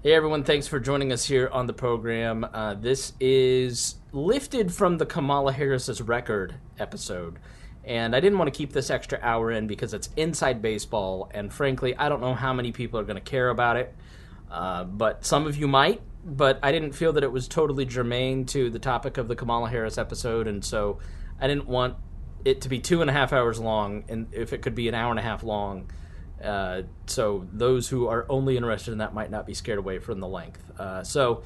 Hey everyone, thanks for joining us here on the program. This is lifted from the Kamala Harris's record episode. And I didn't want to keep this extra hour in because it's inside baseball, and frankly, I don't know how many people are going to care about it. But some of you might, but I didn't feel that it was totally germane to the topic of the Kamala Harris episode, and so I didn't want it to be 2.5 hours long, and if it could be an hour and a half long. So those who are only interested in that might not be scared away from the length. So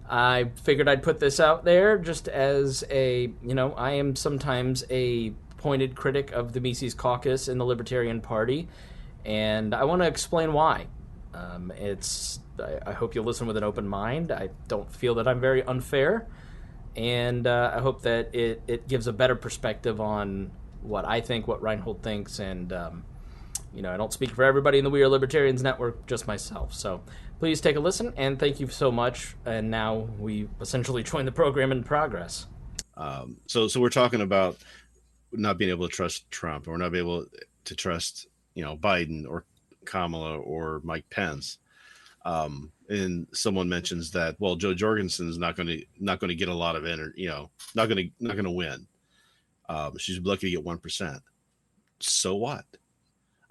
I figured I'd put this out there just as I am sometimes a pointed critic of the Mises Caucus in the Libertarian Party, and I want to explain why. I hope you'll listen with an open mind. I don't feel that I'm very unfair, and I hope that it gives a better perspective on what I think, what Reinhold thinks, and I don't speak for everybody in the We Are Libertarians network, just myself. So please take a listen, and thank you so much. And now we essentially join the program in progress. So we're talking about not being able to trust Trump, or not being able to trust, Biden or Kamala or Mike Pence. And someone mentions that, well, Jo Jorgensen is not going to get a lot of energy, not going to win. She's lucky to get 1%. So what?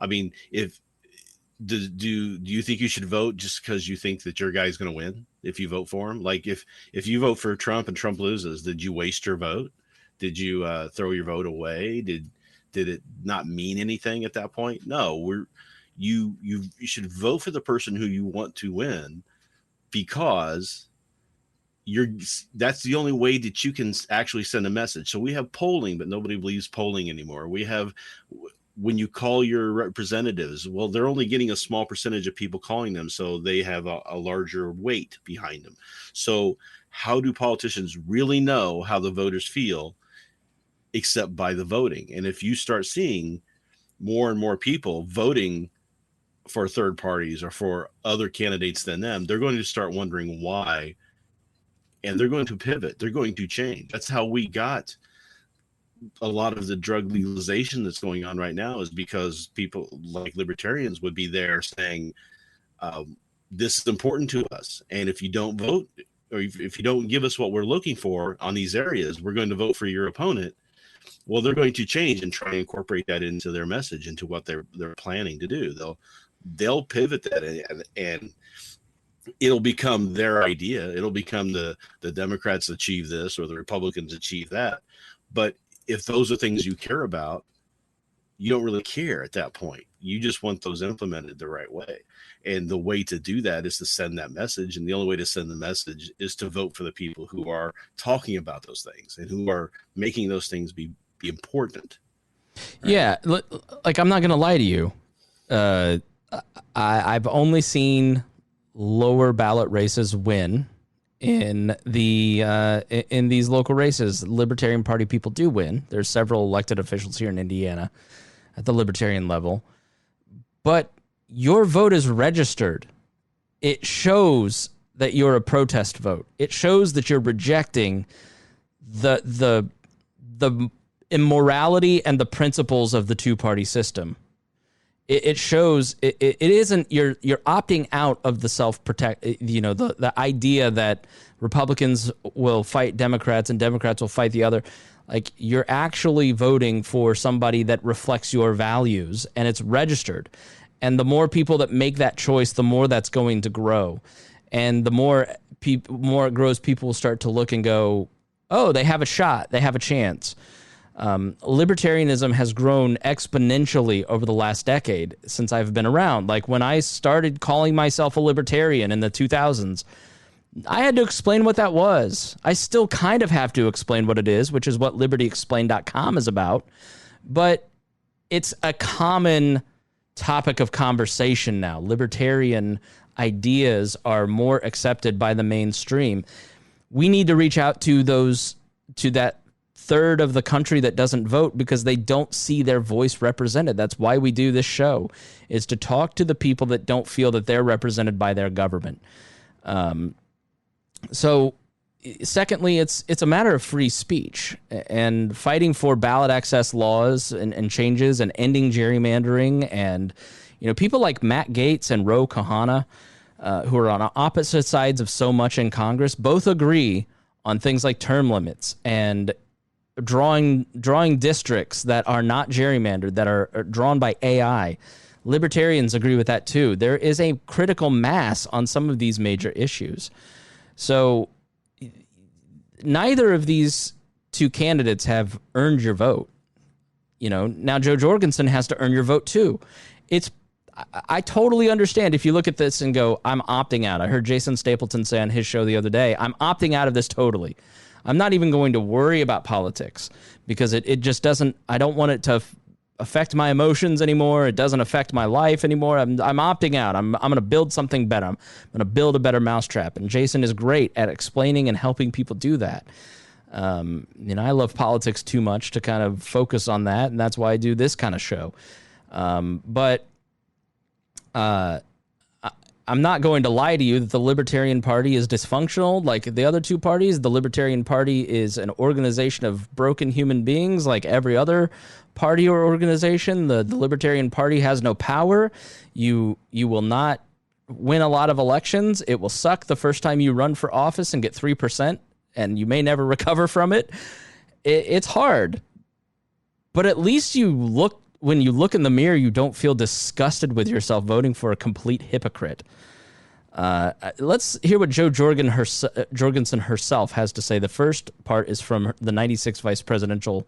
I mean, do you think you should vote just because you think that your guy's going to win if you vote for him? Like if you vote for Trump and Trump loses, did you waste your vote? Did you throw your vote away? Did it not mean anything at that point? No, you should vote for the person who you want to win, because that's the only way that you can actually send a message. So we have polling, but nobody believes polling anymore. We have, when you call your representatives, well, they're only getting a small percentage of people calling them, so they have a larger weight behind them. So how do politicians really know how the voters feel except by the voting? And if you start seeing more and more people voting for third parties or for other candidates than them, they're going to start wondering why, and they're going to pivot. They're going to change. That's how we got a lot of the drug legalization that's going on right now, is because people like libertarians would be there saying, this is important to us, and if you don't vote, or if you don't give us what we're looking for on these areas, we're going to vote for your opponent. Well, they're going to change and try to incorporate that into their message, into what they're planning to do. They'll pivot that, and it'll become their idea. It'll become the Democrats achieve this or the Republicans achieve that. But if those are things you care about, you don't really care at that point. You just want those implemented the right way. And the way to do that is to send that message. And the only way to send the message is to vote for the people who are talking about those things and who are making those things be important. Right? Yeah. Like, I'm not going to lie to you. I've only seen lower ballot races win in these local races. Libertarian Party people do win. There's several elected officials here in Indiana at the Libertarian level, but your vote is registered. It shows that you're a protest vote. It shows that you're rejecting the immorality and the principles of the two-party system. It shows it isn't, you're opting out of the self-protect, the idea that Republicans will fight Democrats and Democrats will fight the other. Like, you're actually voting for somebody that reflects your values, and it's registered. And the more people that make that choice, the more that's going to grow. And the more it grows, people will start to look and go, oh, they have a shot, they have a chance. Libertarianism has grown exponentially over the last decade since I've been around. Like, when I started calling myself a libertarian in the 2000s, I had to explain what that was. I still kind of have to explain what it is, which is what libertyexplained.com is about. But it's a common topic of conversation now. Libertarian ideas are more accepted by the mainstream. We need to reach out to that third of the country that doesn't vote, because they don't see their voice represented. That's why we do this show, is to talk to the people that don't feel that they're represented by their government. So secondly, it's a matter of free speech, and fighting for ballot access laws and changes, and ending gerrymandering. And, people like Matt Gaetz and Ro Khanna, who are on opposite sides of so much in Congress, both agree on things like term limits and drawing districts that are not gerrymandered, that are drawn by AI. Libertarians agree with that too. There is a critical mass on some of these major issues. So neither of these two candidates have earned your vote. Now Jo Jorgensen has to earn your vote too. I totally understand if you look at this and go, I'm opting out. I heard Jason Stapleton say on his show the other day, I'm opting out of this totally. I'm not even going to worry about politics because it just doesn't, I don't want it to affect my emotions anymore. It doesn't affect my life anymore. I'm opting out. I'm going to build something better. I'm going to build a better mousetrap. And Jason is great at explaining and helping people do that. I love politics too much to kind of focus on that. And that's why I do this kind of show. But I'm not going to lie to you that the Libertarian Party is dysfunctional like the other two parties. The Libertarian Party is an organization of broken human beings like every other party or organization. The Libertarian Party has no power. You will not win a lot of elections. It will suck the first time you run for office and get 3%, and you may never recover from it. It's hard. But at least when you look in the mirror, you don't feel disgusted with yourself voting for a complete hypocrite. Let's hear what Jo Jorgensen herself has to say. The first part is from the 96 vice presidential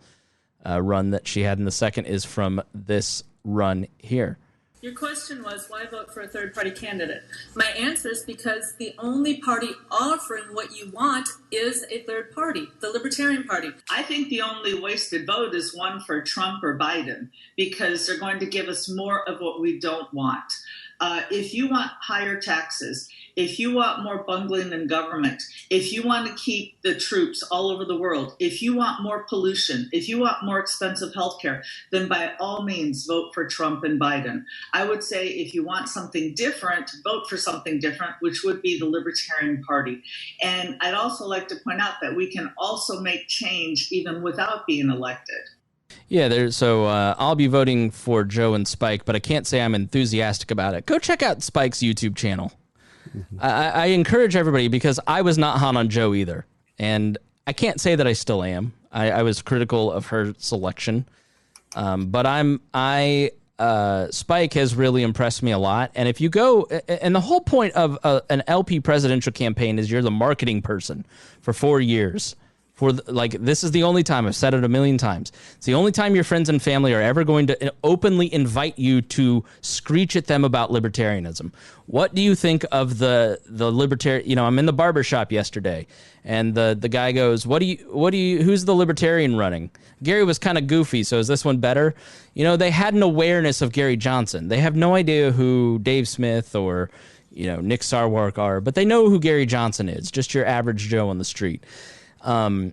run that she had, and the second is from this run here. Your question was, why vote for a third-party candidate? My answer is because the only party offering what you want is a third party, the Libertarian Party. I think the only wasted vote is one for Trump or Biden, because they're going to give us more of what we don't want. If you want higher taxes, if you want more bungling in government, if you want to keep the troops all over the world, if you want more pollution, if you want more expensive healthcare, then by all means vote for Trump and Biden. I would say if you want something different, vote for something different, which would be the Libertarian Party. And I'd also like to point out that we can also make change even without being elected. Yeah, so I'll be voting for Joe and Spike, but I can't say I'm enthusiastic about it. Go check out Spike's YouTube channel. I encourage everybody, because I was not hot on Joe either, and I can't say that I still am. I was critical of her selection, but Spike has really impressed me a lot. And if you go, and the whole point of an LP presidential campaign is you're the marketing person for 4 years. This is the only time, I've said it a million times, it's the only time your friends and family are ever going to openly invite you to screech at them about libertarianism. What do you think of the libertarian? I'm in the barber shop yesterday, and the guy goes, who's the libertarian running? Gary was kind of goofy, so is this one better? They had an awareness of Gary Johnson. They have no idea who Dave Smith or Nick Sarwark are, but they know who Gary Johnson is, just your average Joe on the street. And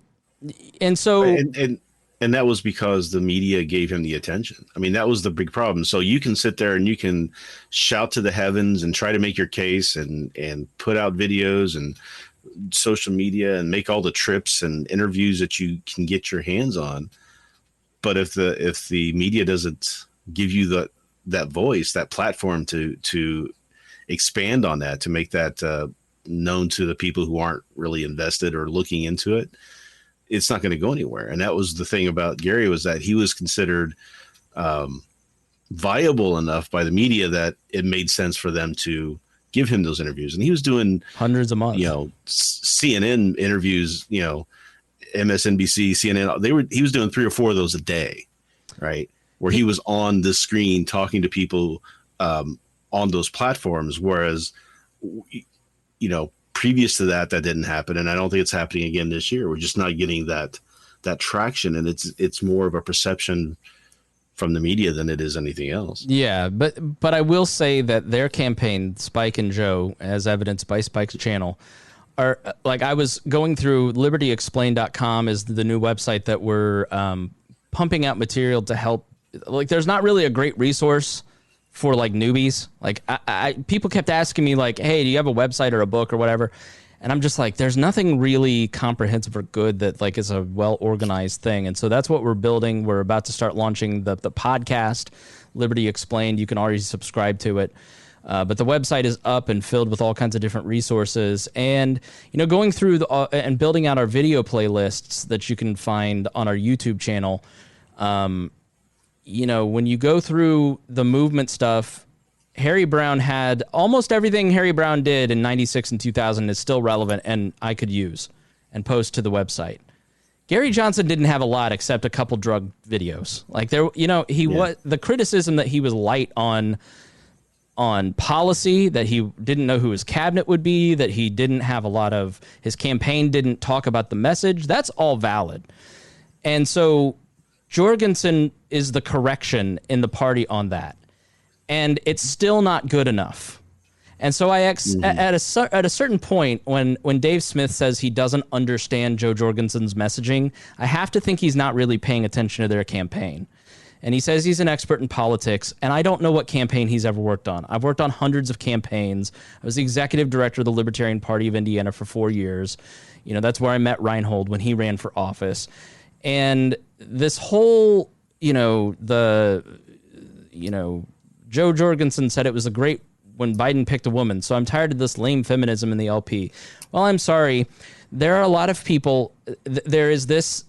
that was because the media gave him the attention. I mean, that was the big problem. So you can sit there and you can shout to the heavens and try to make your case and put out videos and social media and make all the trips and interviews that you can get your hands on. But if the media doesn't give you that voice, that platform to expand on that, to make that known to the people who aren't really invested or looking into it, it's not going to go anywhere. And that was the thing about Gary, was that he was considered viable enough by the media that it made sense for them to give him those interviews. And he was doing hundreds a month, CNN interviews, MSNBC, CNN, he was doing 3 or 4 of those a day, right? Where he was on the screen talking to people on those platforms. Whereas, previous to that didn't happen. And I don't think it's happening again this year. We're just not getting that traction. And it's more of a perception from the media than it is anything else. Yeah. But I will say that their campaign, Spike and Joe, as evidenced by Spike's channel, are I was going through libertyexplained.com is the new website that we're pumping out material to help. There's not really a great resource for newbies. People kept asking me hey, do you have a website or a book or whatever? And I'm just there's nothing really comprehensive or good that is a well-organized thing. And so that's what we're building. We're about to start launching the podcast, Liberty Explained. You can already subscribe to it. But the website is up and filled with all kinds of different resources. And, going through and building out our video playlists that you can find on our YouTube channel, when you go through the movement stuff, Harry Browne had almost everything Harry Browne did in 96 and 2000 is still relevant and I could use and post to the website. Gary Johnson didn't have a lot except a couple drug videos. Like was the criticism that he was light on policy, that he didn't know who his cabinet would be, that he didn't have a lot of his campaign didn't talk about the message. That's all valid. And so Jorgensen is the correction in the party on that. And it's still not good enough. And so at a certain point, when Dave Smith says he doesn't understand Jo Jorgensen's messaging, I have to think he's not really paying attention to their campaign. And he says he's an expert in politics, and I don't know what campaign he's ever worked on. I've worked on hundreds of campaigns. I was the executive director of the Libertarian Party of Indiana for 4 years. That's where I met Reinhold when he ran for office. And this whole, Jo Jorgensen said it was a great when Biden picked a woman. So I'm tired of this lame feminism in the LP. Well, I'm sorry. There are a lot of people. There is this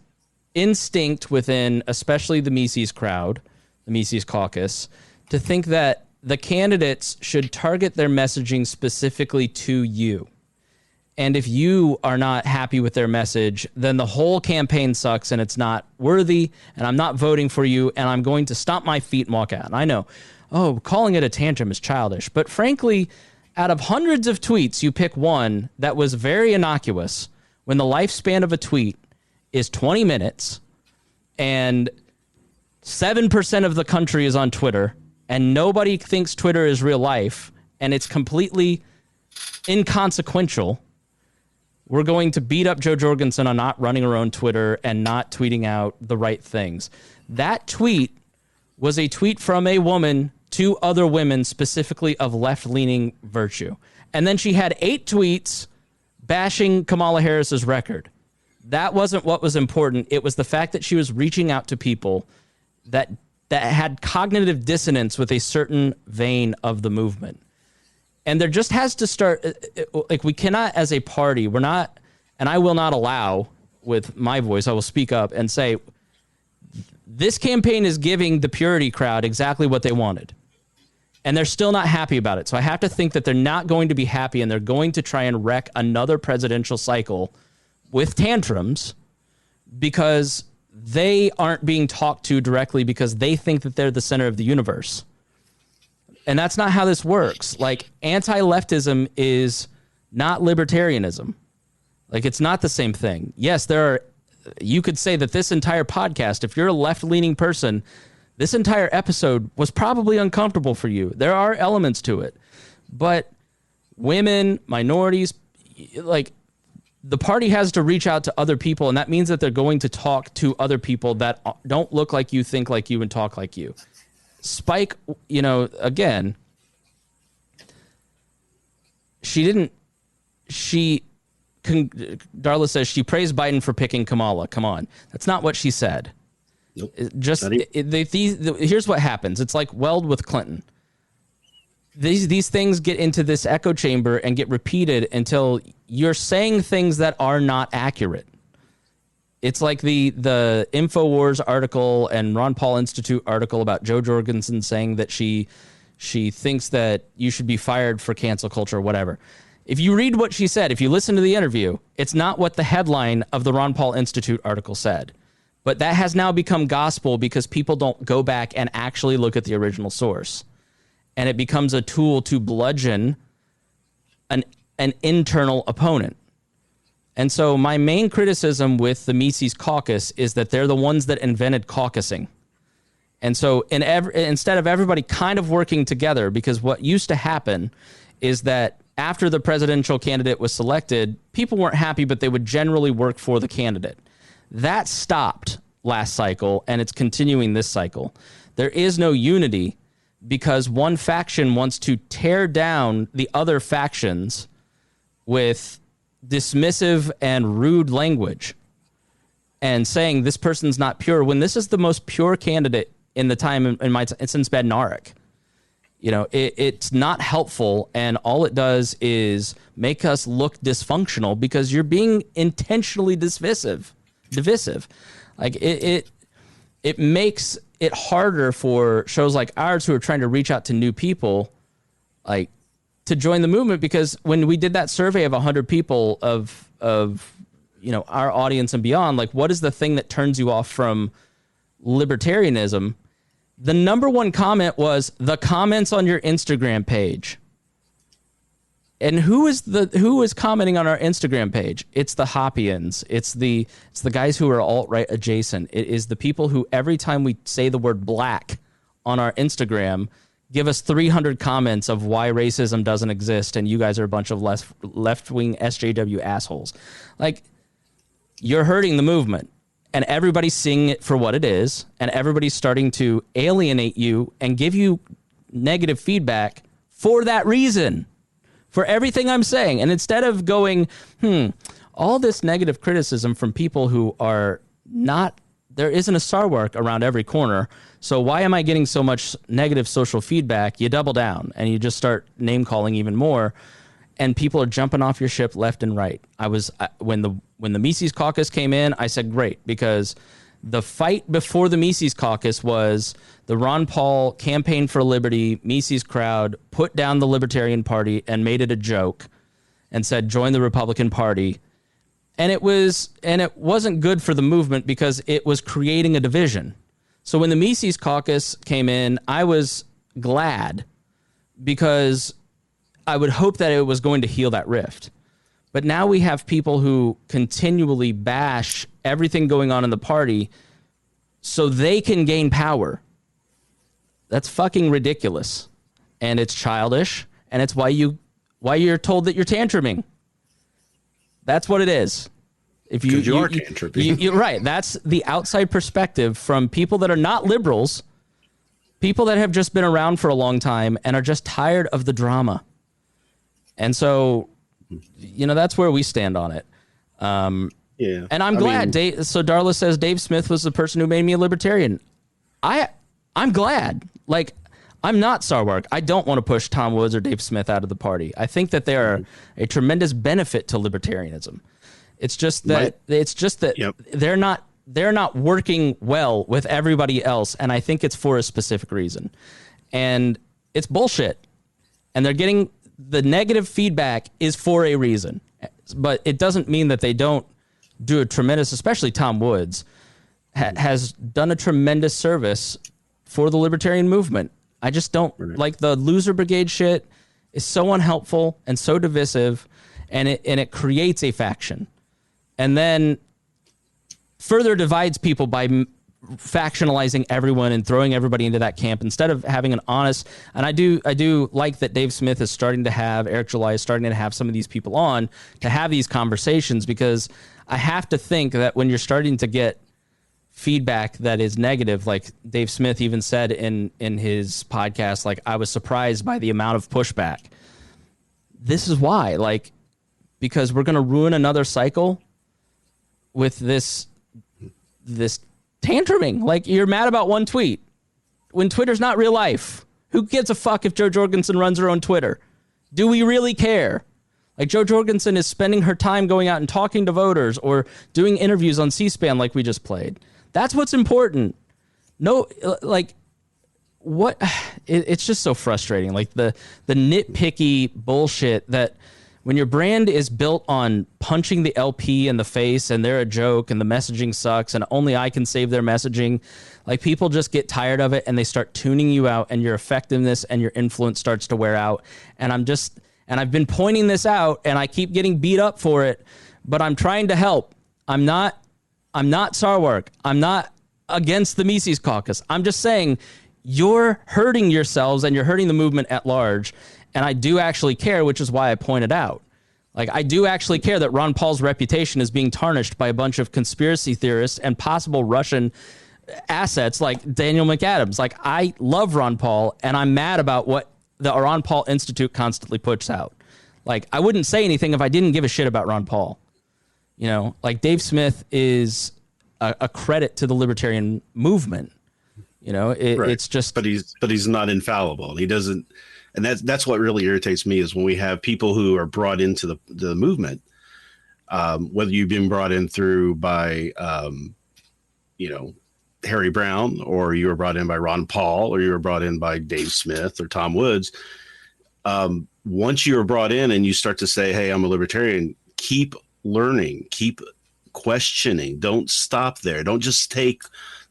instinct within, especially the Mises crowd, the Mises Caucus, to think that the candidates should target their messaging specifically to you. And if you are not happy with their message, then the whole campaign sucks and it's not worthy, and I'm not voting for you, and I'm going to stomp my feet and walk out. And I know, calling it a tantrum is childish. But frankly, out of hundreds of tweets, you pick one that was very innocuous when the lifespan of a tweet is 20 minutes and 7% of the country is on Twitter and nobody thinks Twitter is real life and it's completely inconsequential. We're going to beat up Jo Jorgensen on not running her own Twitter and not tweeting out the right things. That tweet was a tweet from a woman to other women, specifically of left-leaning virtue. And then she had 8 tweets bashing Kamala Harris's record. That wasn't what was important. It was the fact that she was reaching out to people that had cognitive dissonance with a certain vein of the movement. And there just has to start, we cannot as a party, we're not, and I will not allow, with my voice, I will speak up and say, this campaign is giving the purity crowd exactly what they wanted. And they're still not happy about it. So I have to think that they're not going to be happy and they're going to try and wreck another presidential cycle with tantrums because they aren't being talked to directly because they think that they're the center of the universe. And that's not how this works. Like, anti-leftism is not libertarianism. Like, it's not the same thing. Yes, you could say that this entire podcast, if you're a left-leaning person, this entire episode was probably uncomfortable for you. There are elements to it. But women, minorities, the party has to reach out to other people, and that means that they're going to talk to other people that don't look like you, think like you, and talk like you. Spike, again, Darla says she praised Biden for picking Kamala. Come on. That's not what she said. Nope. Here's what happens. It's like Weld with Clinton. These things get into this echo chamber and get repeated until you're saying things that are not accurate. It's like the InfoWars article and Ron Paul Institute article about Jo Jorgensen saying that she thinks that you should be fired for cancel culture or whatever. If you read what she said, if you listen to the interview, it's not what the headline of the Ron Paul Institute article said. But that has now become gospel because people don't go back and actually look at the original source. And it becomes a tool to bludgeon an internal opponent. And so my main criticism with the Mises Caucus is that they're the ones that invented caucusing. And so instead of everybody kind of working together, because what used to happen is that after the presidential candidate was selected, people weren't happy, but they would generally work for the candidate. That stopped last cycle, and it's continuing this cycle. There is no unity because one faction wants to tear down the other factions with dismissive and rude language and saying this person's not pure when this is the most pure candidate in the time since Bednarik. It's not helpful, and all it does is make us look dysfunctional because you're being intentionally divisive. Like it makes it harder for shows like ours who are trying to reach out to new people, like, to join the movement, because when we did that survey of 100 people of our audience and beyond, like, what is the thing that turns you off from libertarianism? The number one comment was the comments on your Instagram page. And who is commenting on our Instagram page? It's the Hoppians. It's the guys who are alt-right adjacent. It is the people who every time we say the word black on our Instagram give us 300 comments of why racism doesn't exist and you guys are a bunch of left-wing SJW assholes. Like, you're hurting the movement, and everybody's seeing it for what it is, and everybody's starting to alienate you and give you negative feedback for that reason, for everything I'm saying. And instead of going, all this negative criticism from people who are not, there isn't a Sarwark around every corner, so why am I getting so much negative social feedback? You double down and you just start name calling even more, and people are jumping off your ship left and right. When the Mises Caucus came in, I said great, because the fight before the Mises Caucus was the Ron Paul Campaign for Liberty Mises crowd put down the Libertarian Party and made it a joke and said join the Republican Party. And it wasn't good for the movement because it was creating a division. So when the Mises Caucus came in, I was glad, because I would hope that it was going to heal that rift. But now we have people who continually bash everything going on in the party so they can gain power. That's fucking ridiculous. And it's childish, and it's why you're told that you're tantruming. That's what it is. If you are tantruming. You're right. That's the outside perspective from people that are not liberals, people that have just been around for a long time and are just tired of the drama. And so, that's where we stand on it. Yeah. And I'm glad. So Darla says Dave Smith was the person who made me a libertarian. I'm glad. Like, I'm not Sarwark. I don't want to push Tom Woods or Dave Smith out of the party. I think that they are a tremendous benefit to libertarianism. It's just that yep. they're not working well with everybody else, and I think it's for a specific reason. And it's bullshit. And they're getting the negative feedback is for a reason. But it doesn't mean that they don't do a tremendous, especially Tom Woods, has done a tremendous service for the libertarian movement. I just don't like the loser brigade shit is so unhelpful and so divisive, and it creates a faction, and then further divides people by factionalizing everyone and throwing everybody into that camp instead of having an honest. And I do like that Dave Smith is starting to have, Eric July is starting to have some of these people on to have these conversations, because I have to think that when you're starting to get feedback that is negative, like Dave Smith even said in his podcast, like, I was surprised by the amount of pushback. This is why, like, because we're going to ruin another cycle with this tantruming. Like, you're mad about one tweet when Twitter's not real life. Who gives a fuck if Jo Jorgensen runs her own Twitter? Do we really care? Like, Jo Jorgensen is spending her time going out and talking to voters or doing interviews on C-SPAN like we just played. That's what's important. No, like, what? It's just so frustrating. Like, the nitpicky bullshit that when your brand is built on punching the LP in the face and they're a joke and the messaging sucks and only I can save their messaging, like, people just get tired of it and they start tuning you out, and your effectiveness and your influence starts to wear out. And I've been pointing this out and I keep getting beat up for it, but I'm trying to help. I'm not Sarwark. I'm not against the Mises Caucus. I'm just saying you're hurting yourselves and you're hurting the movement at large. And I do actually care, which is why I pointed out. Like, I do actually care that Ron Paul's reputation is being tarnished by a bunch of conspiracy theorists and possible Russian assets like Daniel McAdams. Like, I love Ron Paul, and I'm mad about what the Ron Paul Institute constantly puts out. Like, I wouldn't say anything if I didn't give a shit about Ron Paul. Like, Dave Smith is a credit to the libertarian movement. You know, it's just. But he's not infallible. He doesn't, and that's what really irritates me is when we have people who are brought into the movement, whether you've been brought in through by, Harry Brown, or you were brought in by Ron Paul, or you were brought in by Dave Smith or Tom Woods. Once you are brought in and you start to say, hey, I'm a libertarian, keep learning, keep questioning. Don't stop there. Don't just take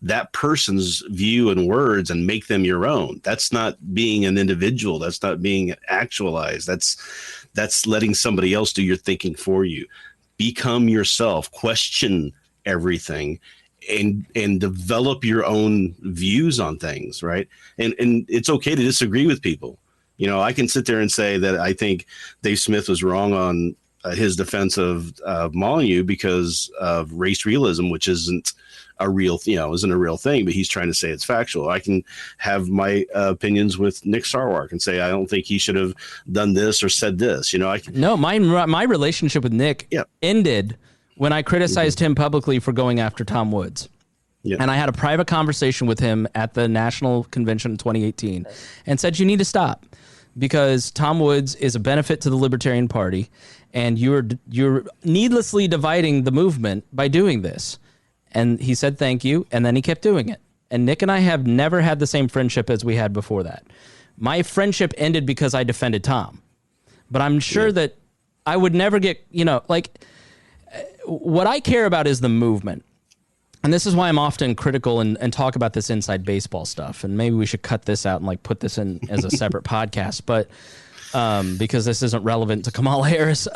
that person's view and words and make them your own. That's not being an individual. That's not being actualized. That's letting somebody else do your thinking for you. Become yourself, question everything, and develop your own views on things, right? And it's okay to disagree with people. You know, I can sit there and say that I think Dave Smith was wrong on his defense of Molyneux because of race realism, which isn't a real thing, but he's trying to say it's factual. I can have my opinions with Nick Sarwark and say I don't think he should have done this or said this. You know, my relationship with Nick ended when I criticized him publicly for going after Tom Woods. Yeah. And I had a private conversation with him at the national convention in 2018 and said, you need to stop because Tom Woods is a benefit to the Libertarian Party and you're needlessly dividing the movement by doing this. And he said, thank you. And then he kept doing it. And Nick and I have never had the same friendship as we had before that. My friendship ended because I defended Tom. But I'm sure that I would never get, what I care about is the movement. And this is why I'm often critical and talk about this inside baseball stuff. And maybe we should cut this out and put this in as a separate podcast, but because this isn't relevant to Kamala Harris.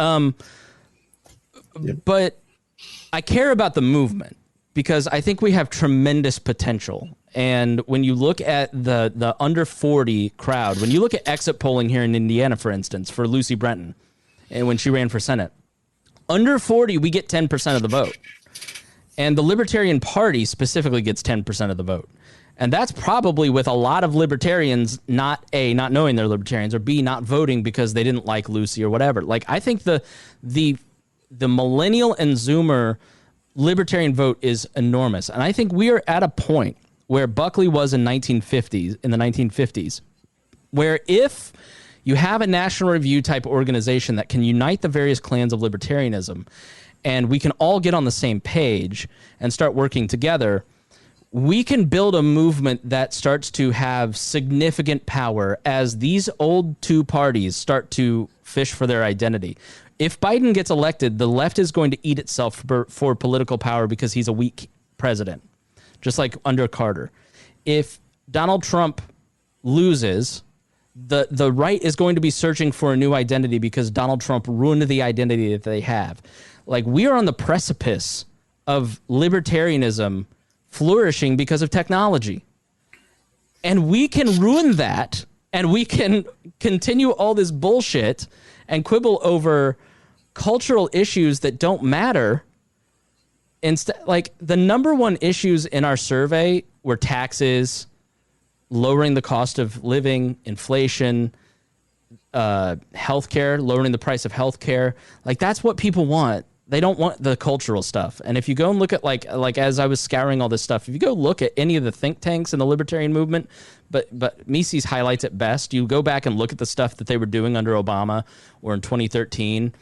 But I care about the movement because I think we have tremendous potential. And when you look at the under 40 crowd, when you look at exit polling here in Indiana, for instance, for Lucy Brenton, and when she ran for Senate, under 40, we get 10% of the vote. And the Libertarian Party specifically gets 10% of the vote. And that's probably with a lot of libertarians not knowing they're libertarians, or B, not voting because they didn't like Lucy or whatever. I think the millennial and Zoomer libertarian vote is enormous. And I think we are at a point where Buckley was in the 1950s, where if you have a National Review type organization that can unite the various clans of libertarianism, and we can all get on the same page and start working together, we can build a movement that starts to have significant power as these old two parties start to fish for their identity. If Biden gets elected, the left is going to eat itself for political power because he's a weak president, just like under Carter. If Donald Trump loses, the right is going to be searching for a new identity because Donald Trump ruined the identity that they have. We are on the precipice of libertarianism flourishing because of technology. And we can ruin that, and we can continue all this bullshit and quibble over cultural issues that don't matter. Instead, the number one issues in our survey were taxes, lowering the cost of living, inflation, healthcare, lowering the price of healthcare. That's what people want. They don't want the cultural stuff. And if you go and look at as I was scouring all this stuff, if you go look at any of the think tanks in the libertarian movement, but Mises highlights it best. You go back and look at the stuff that they were doing under Obama or in 2013.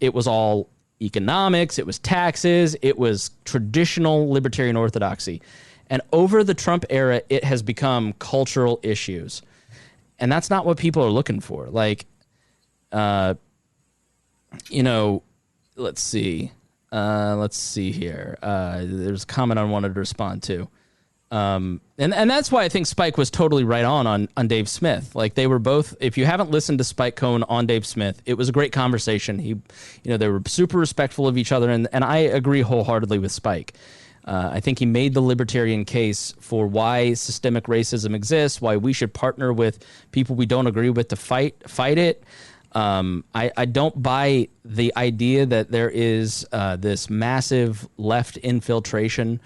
It was all economics, it was taxes, it was traditional libertarian orthodoxy. And over the Trump era, it has become cultural issues. And that's not what people are looking for. Let's see. Let's see here. There's a comment I wanted to respond to. And that's why I think Spike was totally right on Dave Smith. They were both, if you haven't listened to Spike Cohen on Dave Smith, it was a great conversation. They were super respectful of each other. And I agree wholeheartedly with Spike. I think he made the libertarian case for why systemic racism exists, why we should partner with people we don't agree with to fight it. I don't buy the idea that there is this massive left infiltration.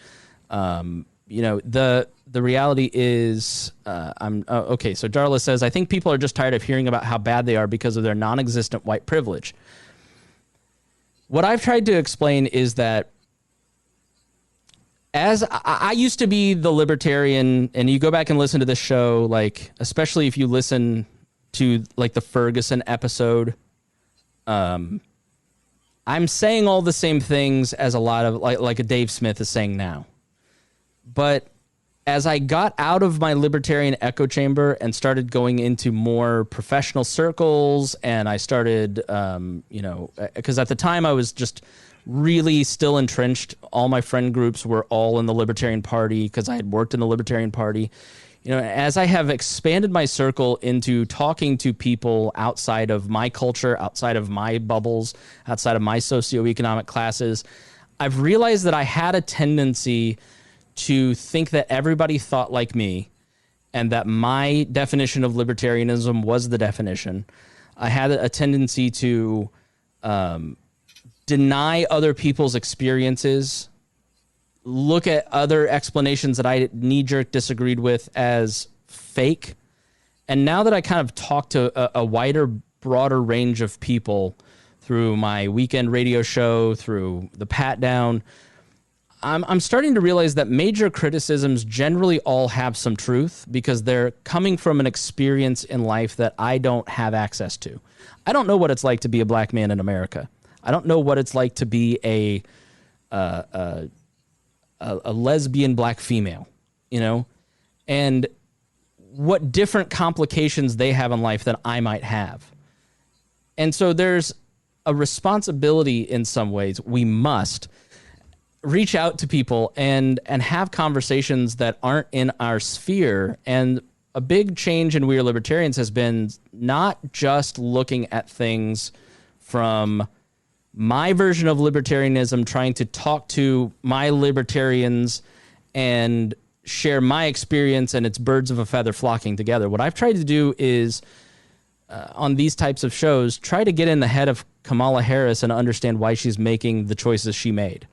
The reality is, okay. So Darla says, I think people are just tired of hearing about how bad they are because of their non-existent white privilege. What I've tried to explain is that as I used to be the libertarian, and you go back and listen to this show, like, especially if you listen to like the Ferguson episode, I'm saying all the same things as a lot of like a Dave Smith is saying now. But as I got out of my libertarian echo chamber and started going into more professional circles, and I started, because at the time I was just really still entrenched. All my friend groups were all in the Libertarian Party because I had worked in the Libertarian Party. As I have expanded my circle into talking to people outside of my culture, outside of my bubbles, outside of my socioeconomic classes, I've realized that I had a tendency to think that everybody thought like me and that my definition of libertarianism was the definition. I had a tendency to deny other people's experiences, look at other explanations that I knee-jerk disagreed with as fake. And now that I kind of talk to a wider, broader range of people through my weekend radio show, through the Pat Down, I'm starting to realize that major criticisms generally all have some truth because they're coming from an experience in life that I don't have access to. I don't know what it's like to be a black man in America. I don't know what it's like to be a lesbian black female, and what different complications they have in life that I might have. And so there's a responsibility in some ways. We must reach out to people and have conversations that aren't in our sphere. And a big change in We Are Libertarians has been not just looking at things from my version of libertarianism, trying to talk to my libertarians and share my experience, and it's birds of a feather flocking together. What I've tried to do is, on these types of shows, try to get in the head of Kamala Harris and understand why she's making the choices she made.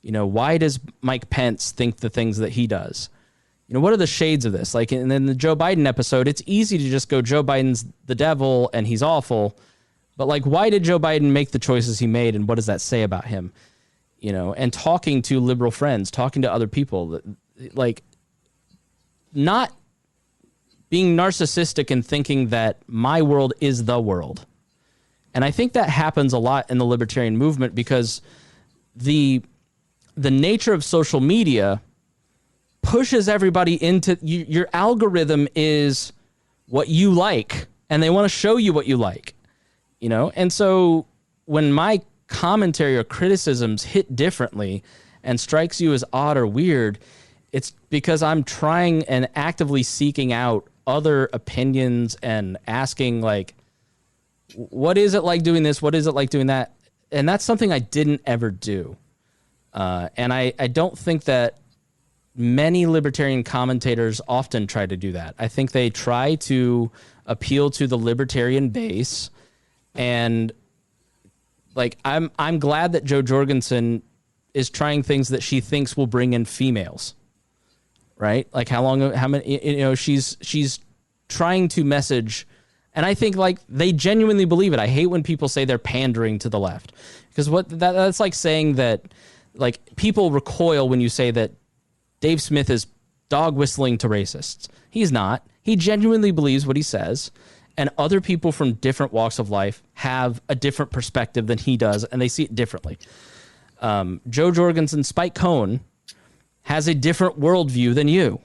Why does Mike Pence think the things that he does? What are the shades of this? Like in the Joe Biden episode, it's easy to just go, Joe Biden's the devil and he's awful. But like, why did Joe Biden make the choices he made, and what does that say about him? And talking to liberal friends, talking to other people, like not being narcissistic and thinking that my world is the world. And I think that happens a lot in the libertarian movement because the nature of social media pushes everybody into your algorithm is what you like, and they want to show you what you like. And so when my commentary or criticisms hit differently and strikes you as odd or weird, it's because I'm trying and actively seeking out other opinions and asking, like, what is it like doing this? What is it like doing that? And that's something I didn't ever do. And I don't think that many libertarian commentators often try to do that. I think they try to appeal to the libertarian base. And like, I'm glad that Jo Jorgensen is trying things that she thinks will bring in females, right? Like how many, she's trying to message, and I think like they genuinely believe it. I hate when people say they're pandering to the left, because that's like saying that, like, people recoil when you say that Dave Smith is dog whistling to racists. He's not. He genuinely believes what he says. And other people from different walks of life have a different perspective than he does, and they see it differently. Jo Jorgensen, Spike Cohen, has a different worldview than you.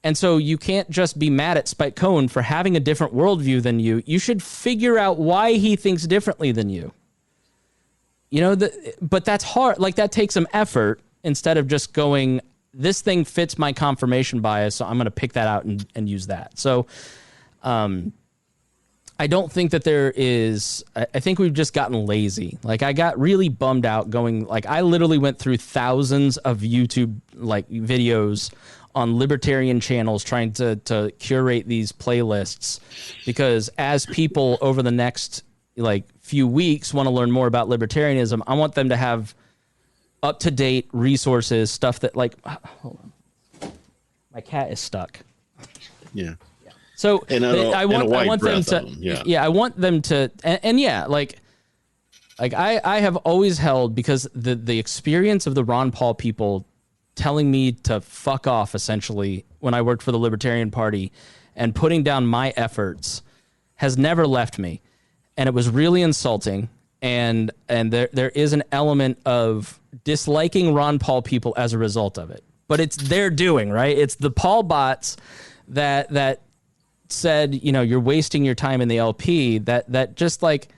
And so you can't just be mad at Spike Cohen for having a different worldview than you. You should figure out why he thinks differently than you. But that's hard. Like, that takes some effort instead of just going, this thing fits my confirmation bias, so I'm going to pick that out and use that. So, I don't think that there is, I think we've just gotten lazy. Like, I got really bummed out going, like, I literally went through thousands of YouTube like videos on libertarian channels trying to curate these playlists, because as people over the next like few weeks want to learn more about libertarianism, I want them to have up-to-date resources, stuff that, like, hold on, my cat is stuck. Yeah. So I want them to, I want them to, and yeah, like I have always held, because the experience of the Ron Paul people telling me to fuck off, essentially, when I worked for the Libertarian Party, and putting down my efforts has never left me. And it was really insulting. And there is an element of disliking Ron Paul people as a result of it. But it's their doing, right? It's the Paul bots that said, you know, you're wasting your time in the LP, that just like,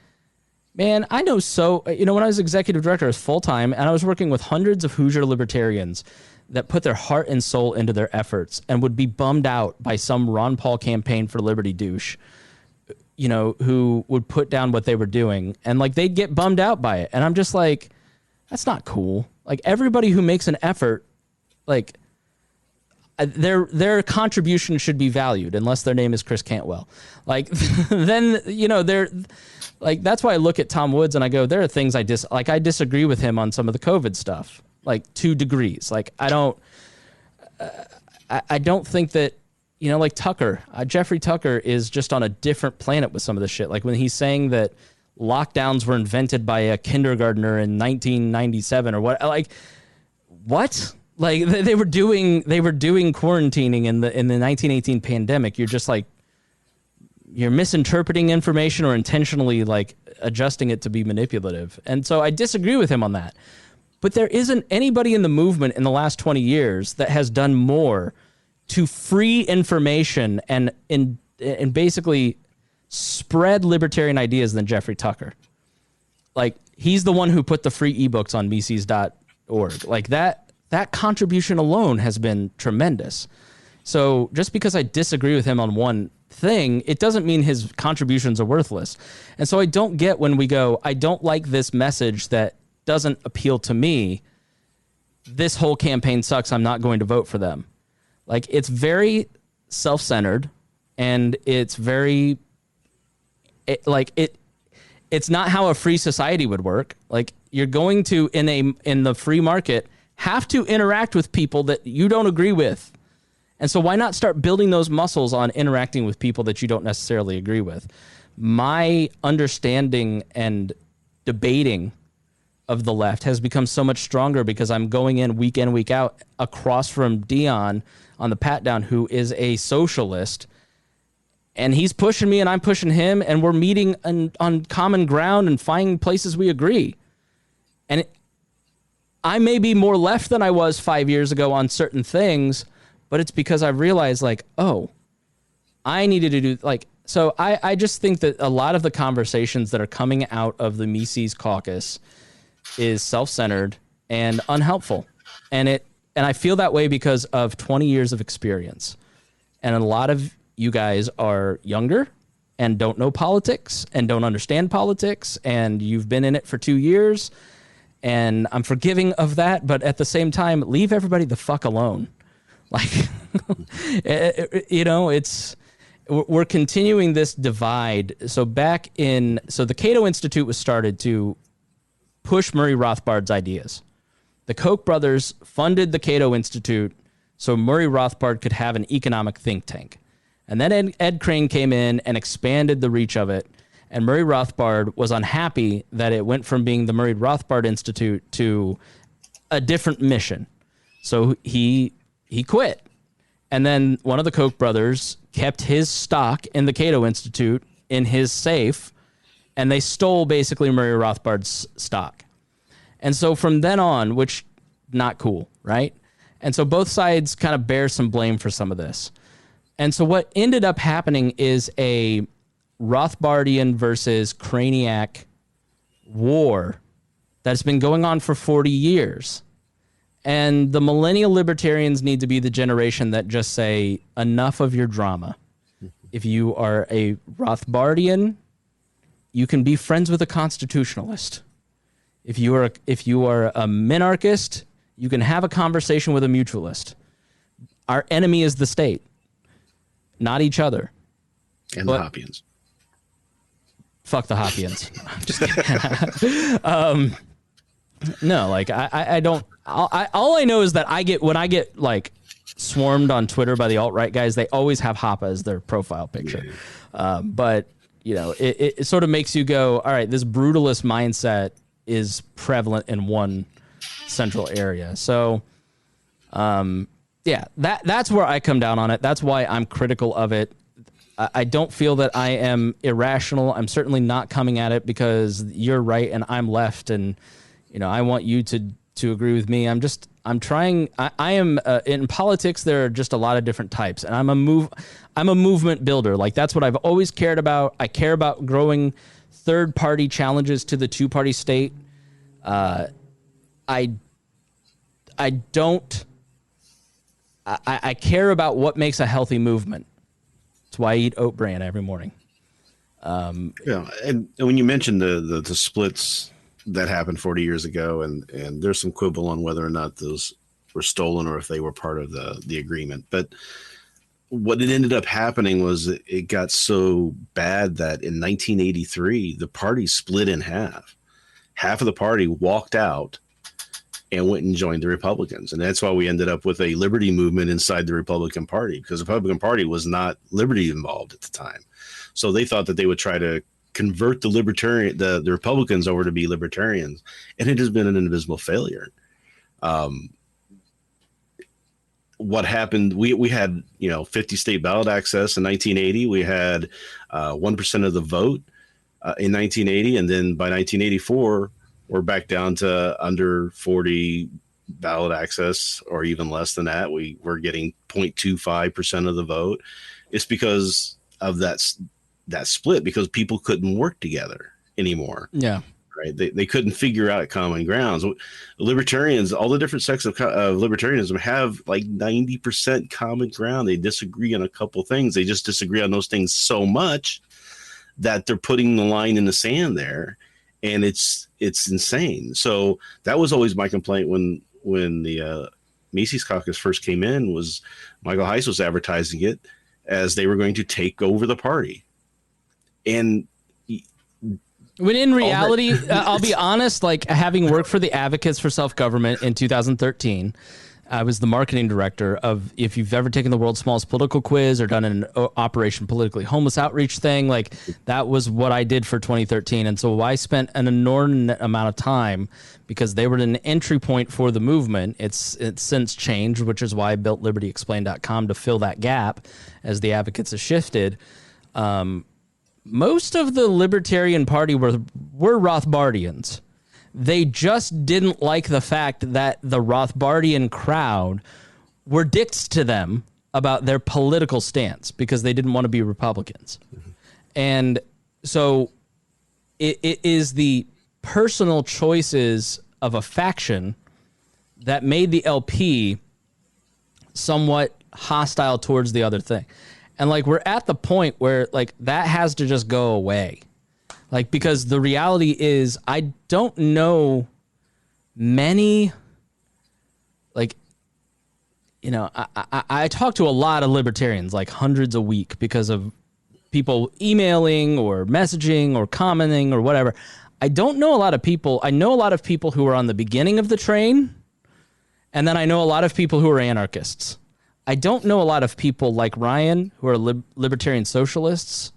man, I know. So, you know, when I was executive director, I was full-time, and I was working with hundreds of Hoosier libertarians that put their heart and soul into their efforts and would be bummed out by some Ron Paul campaign for liberty douche, you know, who would put down what they were doing, and like they'd get bummed out by it. And I'm just like, that's not cool. Like, everybody who makes an effort, like, their contribution should be valued, unless their name is Chris Cantwell. Like, then, you know, they're like, that's why I look at Tom Woods and I go, there are things I disagree with him on some of the COVID stuff, like 2 degrees. Like, I don't think that, you know, like Tucker, Jeffrey Tucker is just on a different planet with some of the shit. Like, when he's saying that lockdowns were invented by a kindergartner in 1997 or what, like, what? Like, they were doing quarantining in the 1918 pandemic. You're just like, you're misinterpreting information or intentionally like adjusting it to be manipulative. And so I disagree with him on that. But there isn't anybody in the movement in the last 20 years that has done more to free information and basically spread libertarian ideas than Jeffrey Tucker. Like, he's the one who put the free ebooks on Mises.org. Like, that contribution alone has been tremendous. So just because I disagree with him on one thing, it doesn't mean his contributions are worthless. And so I don't get when we go, I don't like this message that doesn't appeal to me. This whole campaign sucks. I'm not going to vote for them. Like, it's very self-centered, and it's very it's not how a free society would work. Like, you're going to, in the free market, have to interact with people that you don't agree with. And so why not start building those muscles on interacting with people that you don't necessarily agree with? My understanding and debating of the left has become so much stronger because I'm going in, week out, across from Dion on the pat down, who is a socialist, and he's pushing me and I'm pushing him, and we're meeting on common ground and finding places we agree. And I may be more left than I was 5 years ago on certain things, but it's because I realized, like, oh, I needed to do, like, so I just think that a lot of the conversations that are coming out of the Mises Caucus is self-centered and unhelpful. And I feel that way because of 20 years of experience. And a lot of you guys are younger and don't know politics and don't understand politics, and you've been in it for 2 years. And I'm forgiving of that, but at the same time, leave everybody the fuck alone. Like, you know, we're continuing this divide. So the Cato Institute was started to push Murray Rothbard's ideas. The Koch brothers funded the Cato Institute so Murray Rothbard could have an economic think tank. And then Ed Crane came in and expanded the reach of it. And Murray Rothbard was unhappy that it went from being the Murray Rothbard Institute to a different mission. So he quit. And then one of the Koch brothers kept his stock in the Cato Institute in his safe, and they stole basically Murray Rothbard's stock. And so from then on, which, not cool, right? And so both sides kind of bear some blame for some of this. And so what ended up happening is a Rothbardian versus Craniac war that's been going on for 40 years. And the millennial libertarians need to be the generation that just say, enough of your drama. If you are a Rothbardian, you can be friends with a constitutionalist. If you are a minarchist, you can have a conversation with a mutualist. Our enemy is the state, not each other. And the Hoppians. Fuck the Hoppians. Just kidding. No, like I don't. All I know is that when I get like swarmed on Twitter by the alt-right guys, they always have Hoppe as their profile picture. Yeah. But you know, it sort of makes you go, all right, this brutalist mindset is prevalent in one central area. So Yeah, that's where I come down on it. That's why I'm critical of it. I don't feel that I am irrational. I'm certainly not coming at it because you're right and I'm left, and I want you to agree with me. I'm trying. I am in politics. There are just a lot of different types, and I'm a movement builder. Like, that's what I've always cared about. I care about growing third party challenges to the two party state. I care about what makes a healthy movement. That's why I eat oat bran every morning. Yeah, and when you mentioned the splits that happened 40 years ago, and there's some quibble on whether or not those were stolen or if they were part of the agreement. But what it ended up happening was it got so bad that in 1983, the party split in half. Half of the party walked out and went and joined the Republicans. And that's why we ended up with a liberty movement inside the Republican Party, because the Republican Party was not liberty involved at the time. So they thought that they would try to convert the Republicans over to be libertarians. And it has been an invisible failure. What happened, we had 50 state ballot access in 1980. We had 1% of the vote in 1980. And then by 1984, we're back down to under 40 ballot access, or even less than that. We're getting 0.25% of the vote. It's because of that split, because people couldn't work together anymore. Yeah. Right. They couldn't figure out common grounds. Libertarians, all the different sects of libertarianism have like 90% common ground. They disagree on a couple things. They just disagree on those things so much that they're putting the line in the sand there. And it's insane. So that was always my complaint when the Mises Caucus first came in, was Michael Heiss was advertising it as they were going to take over the party. And when in reality, I'll be honest, like, having worked for the Advocates for Self-Government in 2013, I was the marketing director of, if you've ever taken the world's smallest political quiz or done an Operation Politically Homeless outreach thing, like, that was what I did for 2013. And so I spent an inordinate amount of time, because they were an entry point for the movement. It's since changed, which is why I built libertyexplained.com to fill that gap as the advocates have shifted. Most of the Libertarian Party were Rothbardians. They just didn't like the fact that the Rothbardian crowd were dicks to them about their political stance, because they didn't want to be Republicans. Mm-hmm. And so it is the personal choices of a faction that made the LP somewhat hostile towards the other thing. And like, we're at the point where like that has to just go away. Like, because the reality is, I don't know many, like, I talk to a lot of libertarians, like hundreds a week, because of people emailing or messaging or commenting or whatever. I don't know a lot of people. I know a lot of people who are on the beginning of the train, and then I know a lot of people who are anarchists. I don't know a lot of people like Ryan who are libertarian socialists.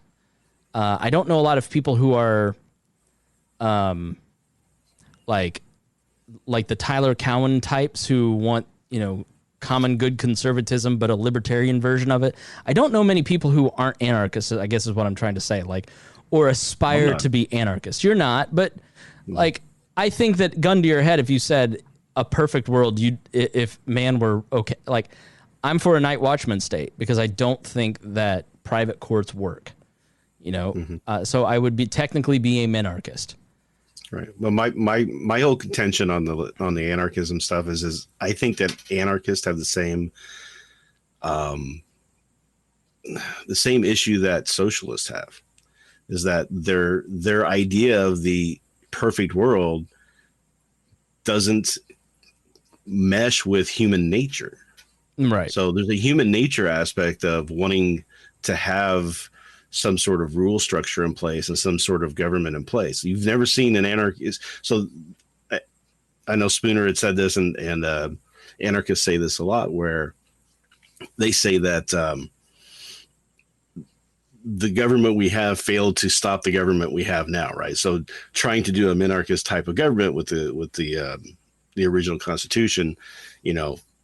I don't know a lot of people who are like the Tyler Cowen types who want, common good conservatism, but a libertarian version of it. I don't know many people who aren't anarchists, I guess is what I'm trying to say, like, or aspire to be anarchists. You're not, but like, I think that, gun to your head, if you said a perfect world, if man were okay, like, I'm for a night watchman state, because I don't think that private courts work. So I would technically be a minarchist. Right. Well, my whole contention on the anarchism stuff is I think that anarchists have the same issue that socialists have, is that their idea of the perfect world doesn't mesh with human nature. Right. So there's a human nature aspect of wanting to have some sort of rule structure in place and some sort of government in place. You've never seen an anarchist. So I know Spooner had said this, and anarchists say this a lot, where they say that the government we have failed to stop the government we have now, right? So trying to do a minarchist type of government with the original Constitution,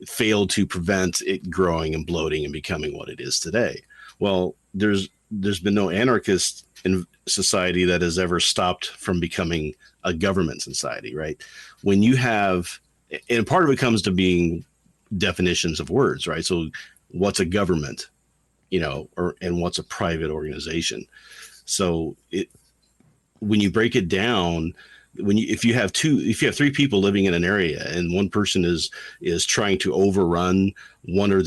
failed to prevent it growing and bloating and becoming what it is today. Well, there's been no anarchist in society that has ever stopped from becoming a government society, right? When you have, and part of it comes to being definitions of words, right? So what's a government, and what's a private organization? So when you break it down, if you have three people living in an area and one person is trying to overrun one of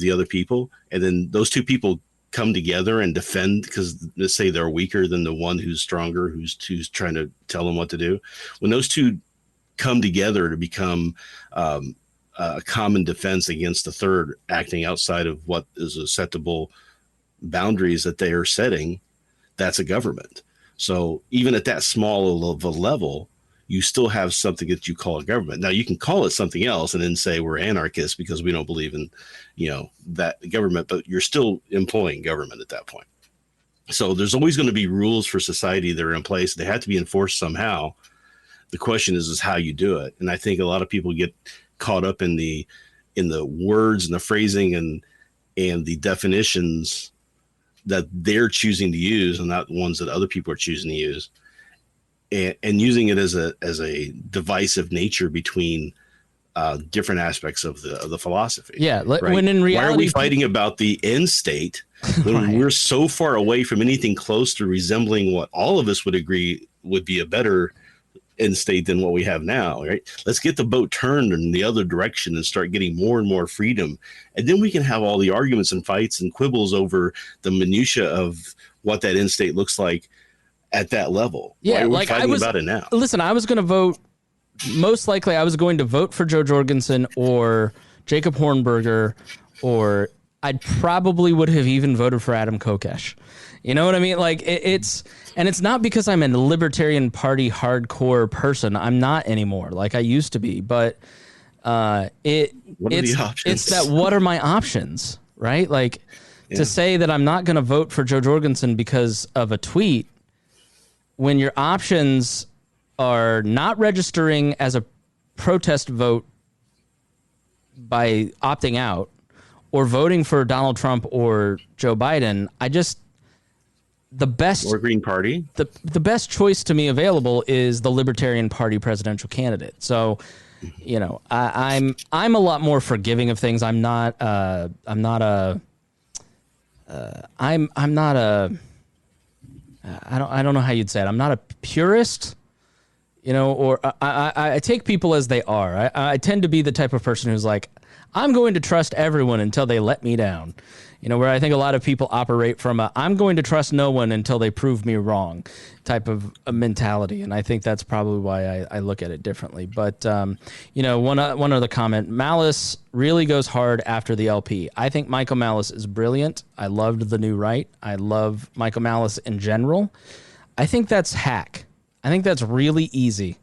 the other people, and then those two people come together and defend because let's say they're weaker than the one who's stronger, who's trying to tell them what to do. When those two come together to become a common defense against the third acting outside of what is acceptable boundaries that they are setting, that's a government. So even at that small of a level, you still have something that you call a government. Now you can call it something else and then say we're anarchists because we don't believe in, that government, but you're still employing government at that point. So there's always going to be rules for society that are in place. They have to be enforced somehow. The question is how you do it. And I think a lot of people get caught up in the words and the phrasing and the definitions that they're choosing to use and not ones that other people are choosing to use, and using it as a divisive nature between different aspects of the philosophy. Yeah. Right? When in reality, why are we fighting about the end state when Right. we're so far away from anything close to resembling what all of us would agree would be a better end state than what we have now, right? Let's get the boat turned in the other direction and start getting more and more freedom. And then we can have all the arguments and fights and quibbles over the minutia of what that end state looks like at that level. Yeah, why are we like fighting about it now? Listen, I was going to vote. Most likely, I was going to vote for Jo Jorgensen or Jacob Hornberger, or I probably would have even voted for Adam Kokesh. You know what I mean? Like it's not because I'm a Libertarian Party hardcore person. I'm not anymore, like I used to be. But it's that what are my options, right? Like to say that I'm not going to vote for Jo Jorgensen because of a tweet, when your options are not registering as a protest vote by opting out, or voting for Donald Trump or Joe Biden, the best or Green Party. The best choice to me available is the Libertarian Party presidential candidate. So, I'm a lot more forgiving of things. I don't know how you'd say it. I'm not a purist, or I take people as they are. I tend to be the type of person who's like, I'm going to trust everyone until they let me down. Where I think a lot of people operate from I'm going to trust no one until they prove me wrong type of a mentality. And I think that's probably why I look at it differently. But, one other comment, Malice really goes hard after the LP. I think Michael Malice is brilliant. I loved The New Right. I love Michael Malice in general. I think that's hack. I think that's really easy.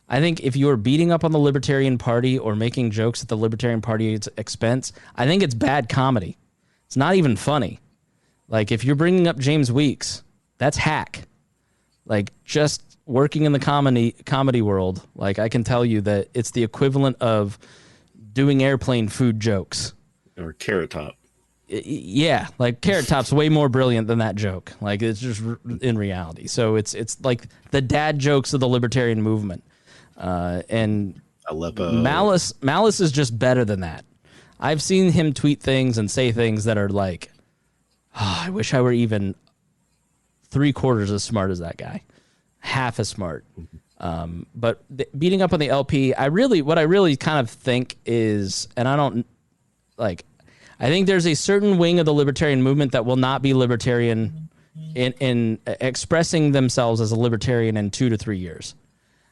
I think if you're beating up on the Libertarian Party or making jokes at the Libertarian Party's expense, I think it's bad comedy. It's not even funny. Like if you're bringing up James Weeks, that's hack. Like just working in the comedy world, like I can tell you that it's the equivalent of doing airplane food jokes. Or Carrot Top. Yeah, like Carrot Top's way more brilliant than that joke. Like it's just in reality. So it's like the dad jokes of the libertarian movement. And Aleppo. Malice is just better than that. I've seen him tweet things and say things that are like, I wish I were even 3/4 as smart as that guy, half as smart. But beating up on the LP, what I really kind of think is, and I think there's a certain wing of the libertarian movement that will not be libertarian in expressing themselves as a libertarian in 2 to 3 years.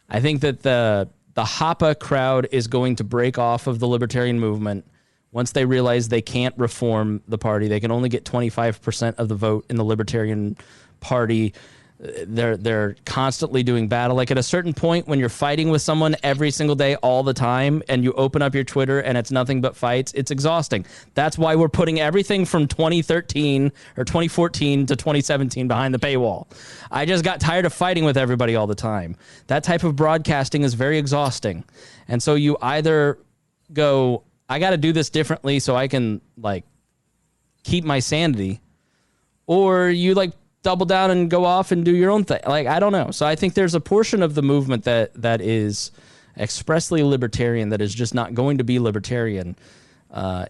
I think that the Hoppe crowd is going to break off of the libertarian movement once they realize they can't reform the party. They can only get 25% of the vote in the Libertarian Party. They're constantly doing battle. Like at a certain point when you're fighting with someone every single day, all the time, and you open up your Twitter and it's nothing but fights, it's exhausting. That's why we're putting everything from 2013 or 2014 to 2017 behind the paywall. I just got tired of fighting with everybody all the time. That type of broadcasting is very exhausting. And so you either go, I got to do this differently so I can like keep my sanity, or you like double down and go off and do your own thing. Like, I don't know. So I think there's a portion of the movement that is expressly libertarian that is just not going to be libertarian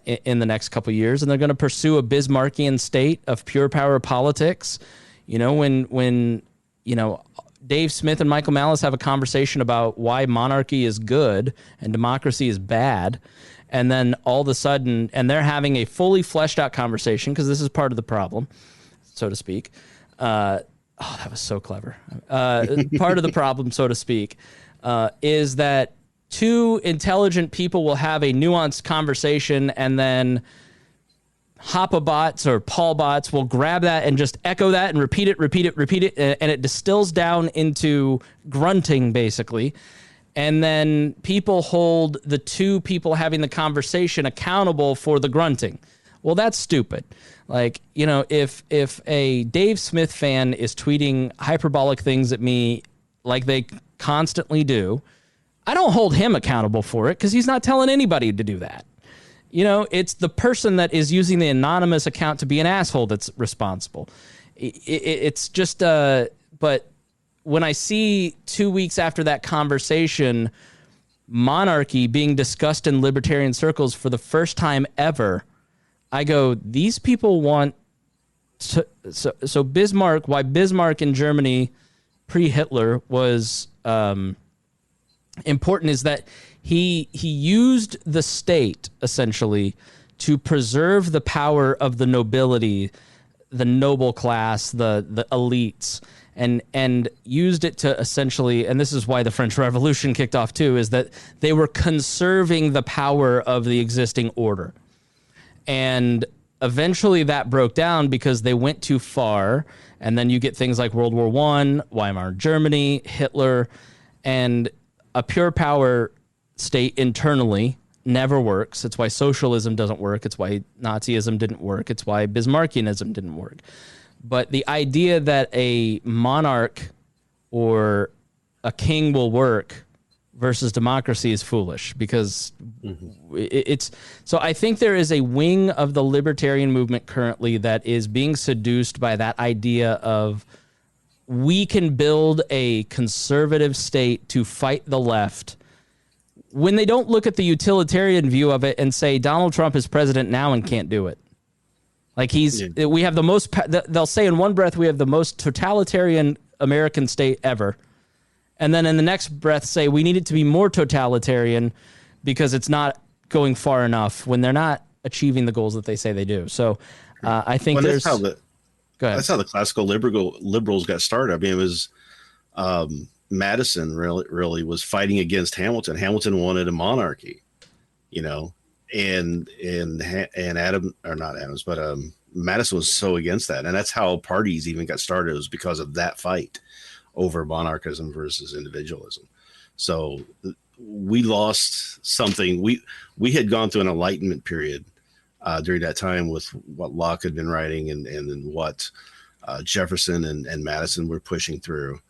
in the next couple of years, and they're going to pursue a Bismarckian state of pure power politics. You know, when you know, Dave Smith and Michael Malice have a conversation about why monarchy is good and democracy is bad, and then all of a sudden, and they're having a fully fleshed out conversation, because this is part of the problem, so to speak. Oh, that was so clever. Part of the problem, so to speak, is that two intelligent people will have a nuanced conversation, and then Hoppa bots or Paul bots will grab that and just echo that and repeat it, and it distills down into grunting, basically. And then people hold the two people having the conversation accountable for the grunting. Well, that's stupid. Like, you know, if a Dave Smith fan is tweeting hyperbolic things at me like they constantly do, I don't hold him accountable for it, because he's not telling anybody to do that. You know, it's the person that is using the anonymous account to be an asshole that's responsible. It's just, but when I see 2 weeks after that conversation, monarchy being discussed in libertarian circles for the first time ever, I go, these people want to, so Bismarck, why Bismarck in Germany pre-Hitler was important is that he used the state essentially to preserve the power of the nobility, the noble class, the elites, and used it to essentially, and this is why the French Revolution kicked off too, is that they were conserving the power of the existing order. And eventually that broke down because they went too far, and then you get things like World War I, Weimar Germany, Hitler, and a pure power state internally never works. It's why socialism doesn't work. It's why Nazism didn't work. It's why Bismarckianism didn't work. But the idea that a monarch or a king will work versus democracy is foolish, because it's so I think there is a wing of the libertarian movement currently that is being seduced by that idea of we can build a conservative state to fight the left, when they don't look at the utilitarian view of it and say Donald Trump is president now and can't do it. Like we have the most, they'll say in one breath, we have the most totalitarian American state ever. And then in the next breath say we need it to be more totalitarian because it's not going far enough, when they're not achieving the goals that they say they do. So I think that's how the classical liberals got started. I mean, it was Madison really was fighting against Hamilton. Hamilton wanted a monarchy, you know, and Madison was so against that. And that's how parties even got started, was because of that fight over monarchism versus individualism. So we lost something. We had gone through an Enlightenment period during that time with what Locke had been writing and then what Jefferson and Madison were pushing through.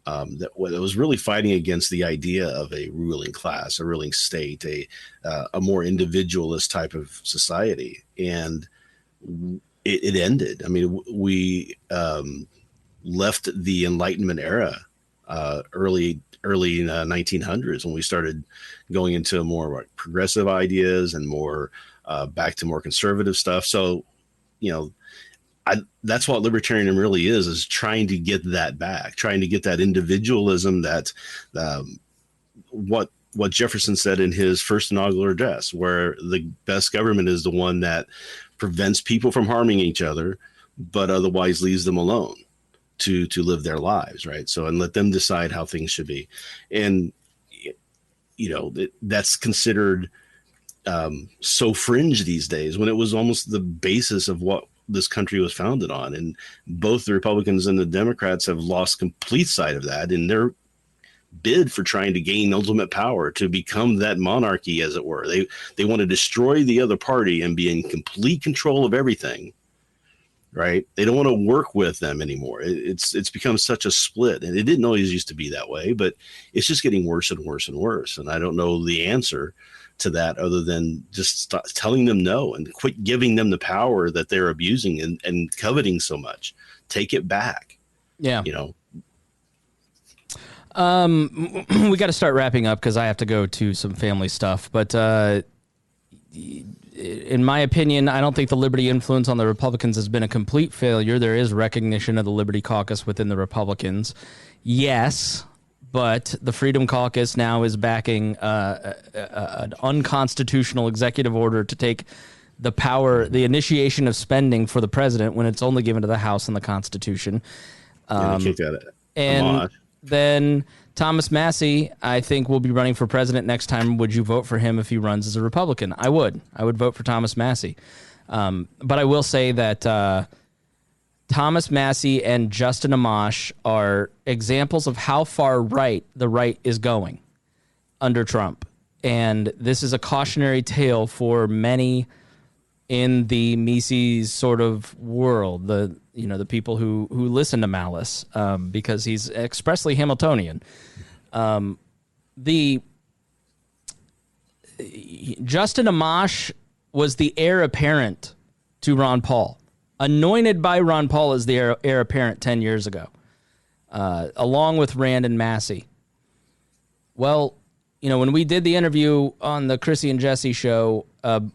That was really fighting against the idea of a ruling class, a ruling state, a more individualist type of society. And it ended. I mean, we left the Enlightenment era early 1900s, when we started going into more like progressive ideas and more back to more conservative stuff. So, you know, that's what libertarianism really is trying to get that back, trying to get that individualism, that what Jefferson said in his first inaugural address, where the best government is the one that prevents people from harming each other, but otherwise leaves them alone to live their lives, right? So, and let them decide how things should be. And, you know, that's considered so fringe these days, when it was almost the basis of what this country was founded on. And both the Republicans and the Democrats have lost complete sight of that in their bid for trying to gain ultimate power, to become that monarchy, as it were. They want to destroy the other party and be in complete control of everything, right? They don't want to work with them anymore. It's become such a split, and it didn't always used to be that way, but it's just getting worse and worse and worse. And I don't know the answer to that other than just stop telling them no and quit giving them the power that they're abusing and coveting so much. Take it back. Yeah. You know, we got to start wrapping up because I have to go to some family stuff. But in my opinion, I don't think the Liberty influence on the Republicans has been a complete failure. There is recognition of the Liberty Caucus within the Republicans. Yes, but the Freedom Caucus now is backing an unconstitutional executive order to take the power, the initiation of spending for the president when it's only given to the House and the Constitution. And then Thomas Massie, I think, will be running for president next time. Would you vote for him if he runs as a Republican? I would. I would vote for Thomas Massie. But I will say that Thomas Massie and Justin Amash are examples of how far right the right is going under Trump. And this is a cautionary tale for many in the Mises sort of world, the people who listen to Malice, because he's expressly Hamiltonian. The Justin Amash was the heir apparent to Ron Paul, anointed by Ron Paul as the heir apparent 10 years ago, along with Rand and Massie. Well, when we did the interview on the Chrissy and Jesse show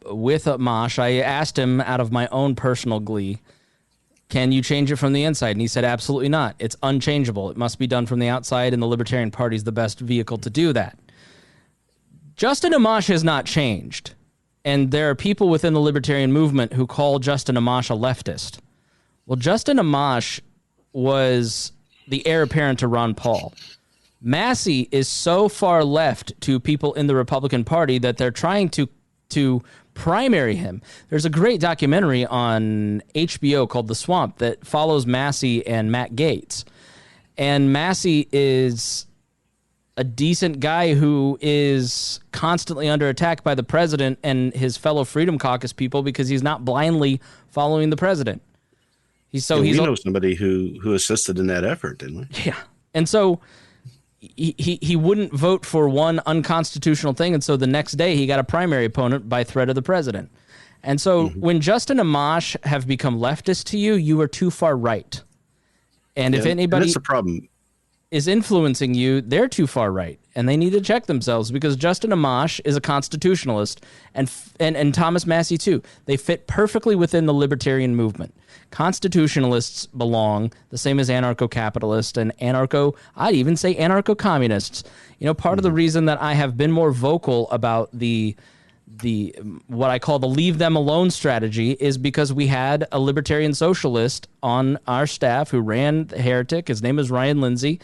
with Amash, I asked him out of my own personal glee, can you change it from the inside? And he said, absolutely not. It's unchangeable. It must be done from the outside, and the Libertarian Party is the best vehicle to do that. Justin Amash has not changed, and there are people within the Libertarian movement who call Justin Amash a leftist. Well, Justin Amash was the heir apparent to Ron Paul. Massie is so far left to people in the Republican Party that they're trying to primary him. There's a great documentary on HBO called The Swamp that follows Massie and Matt Gaetz. And Massie is a decent guy who is constantly under attack by the president and his fellow Freedom Caucus people because he's not blindly following the president. We know somebody who assisted in that effort, didn't we? Yeah. And so he wouldn't vote for one unconstitutional thing, and so the next day he got a primary opponent by threat of the president. And so when Justin Amash have become leftist to you, you are too far right. And if anybody that's the problem is influencing you, they're too far right, and they need to check themselves because Justin Amash is a constitutionalist, and Thomas Massie too. They fit perfectly within the libertarian movement. Constitutionalists belong the same as anarcho-capitalists and I'd even say anarcho-communists. Part of the reason that I have been more vocal about the what I call the leave them alone strategy is because we had a libertarian socialist on our staff who ran the Heretic. His name is Ryan Lindsay.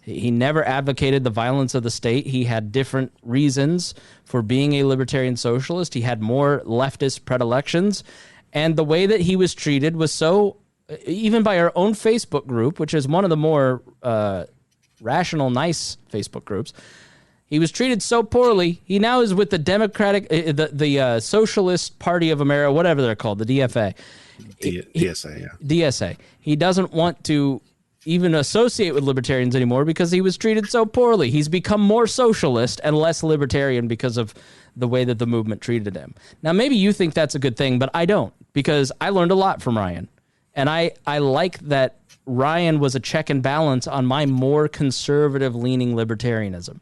He never advocated the violence of the state. He had different reasons for being a libertarian socialist. He had more leftist predilections. And the way that he was treated was so, even by our own Facebook group, which is one of the more rational, nice Facebook groups, he was treated so poorly. He now is with the Democratic, the Socialist Party of America, whatever they're called, the DFA. DSA, yeah. DSA. He doesn't want to even associate with libertarians anymore because he was treated so poorly. He's become more socialist and less libertarian because of the way that the movement treated him. Now, maybe you think that's a good thing, but I don't, because I learned a lot from Ryan. And I like that Ryan was a check and balance on my more conservative-leaning libertarianism.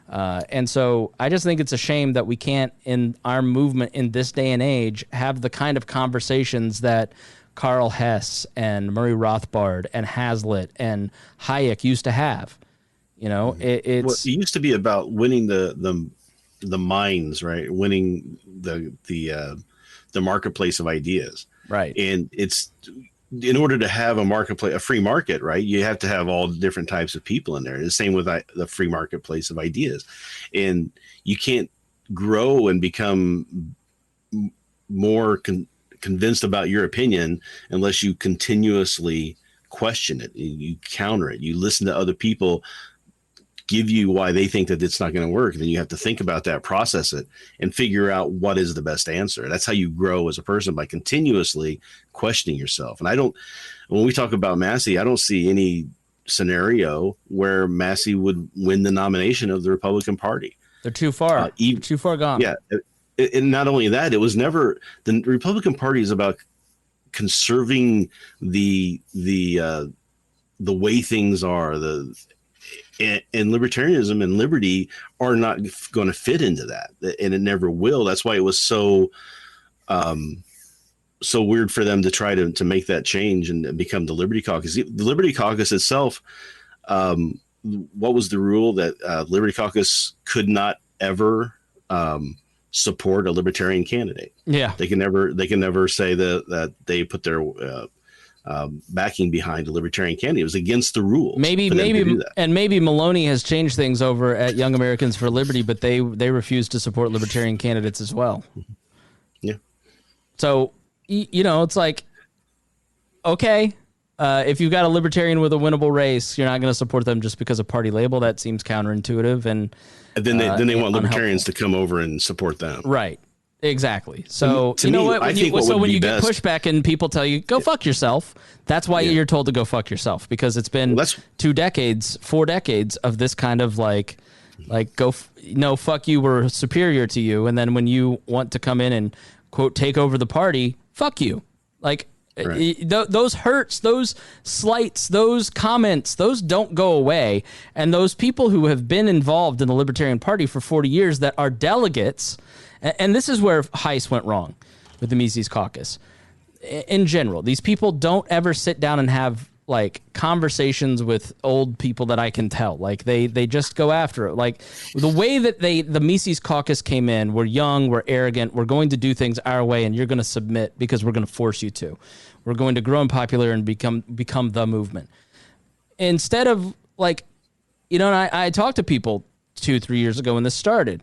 And so I just think it's a shame that we can't, in our movement in this day and age, have the kind of conversations that Karl Hess and Murray Rothbard and Hazlitt and Hayek used to have. It used to be about winning the minds, right? Winning the marketplace of ideas, right? And it's in order to have a marketplace, a free market, right? You have to have all different types of people in there. The same with the free marketplace of ideas, and you can't grow and become more convinced about your opinion unless you continuously question it, you counter it, you listen to other people give you why they think that it's not going to work. Then you have to think about that, process it, and figure out what is the best answer. That's how you grow as a person, by continuously questioning yourself. And when we talk about Massey, I don't see any scenario where Massey would win the nomination of the Republican Party. They're too far, too far gone. Yeah. And not only that, it was never, the Republican Party is about conserving the way things are. And libertarianism and liberty are not going to fit into that, and it never will. That's why it was so weird for them to try to make that change and become the Liberty Caucus. The Liberty Caucus itself, what was the rule? That Liberty Caucus could not ever support a libertarian candidate. Yeah, they can never say that they put their backing behind a libertarian candidate. It was against the rules. Maybe Maloney has changed things over at Young Americans for Liberty, but they refuse to support libertarian candidates as well. Yeah. So, it's like, okay, if you've got a libertarian with a winnable race, you're not going to support them just because of party label. That seems counterintuitive. And then they want libertarians to come over and support them. Right. Exactly. So when you get pushback and people tell you, go fuck yourself, that's why you're told to go fuck yourself, because it's been 4 decades of this kind of like fuck you, we're superior to you. And then when you want to come in and quote, take over the party, fuck you. Like, right. Those hurts, those slights, those comments, those don't go away. And those people who have been involved in the Libertarian Party for 40 years that are delegates, and this is where Heiss went wrong with the Mises Caucus. In general, these people don't ever sit down and have like conversations with old people that I can tell. Like they just go after it. Like the way that the Mises Caucus came in, we're young, we're arrogant, we're going to do things our way, and you're going to submit because we're going to force you to. We're going to grow in popular and become the movement. Instead of like, and I talked to people 2-3 years ago when this started.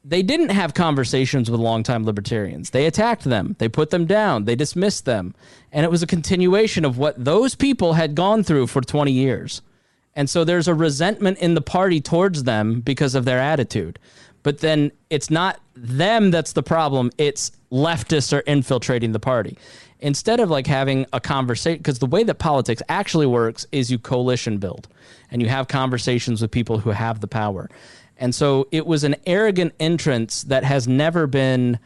They didn't have conversations with longtime libertarians. They attacked them. They put them down. They dismissed them. And it was a continuation of what those people had gone through for 20 years. And so there's a resentment in the party towards them because of their attitude. But then it's not them that's the problem. It's leftists are infiltrating the party. Instead of like having a conversation, because the way that politics actually works is you coalition build and you have conversations with people who have the power. And so it was an arrogant entrance that has never been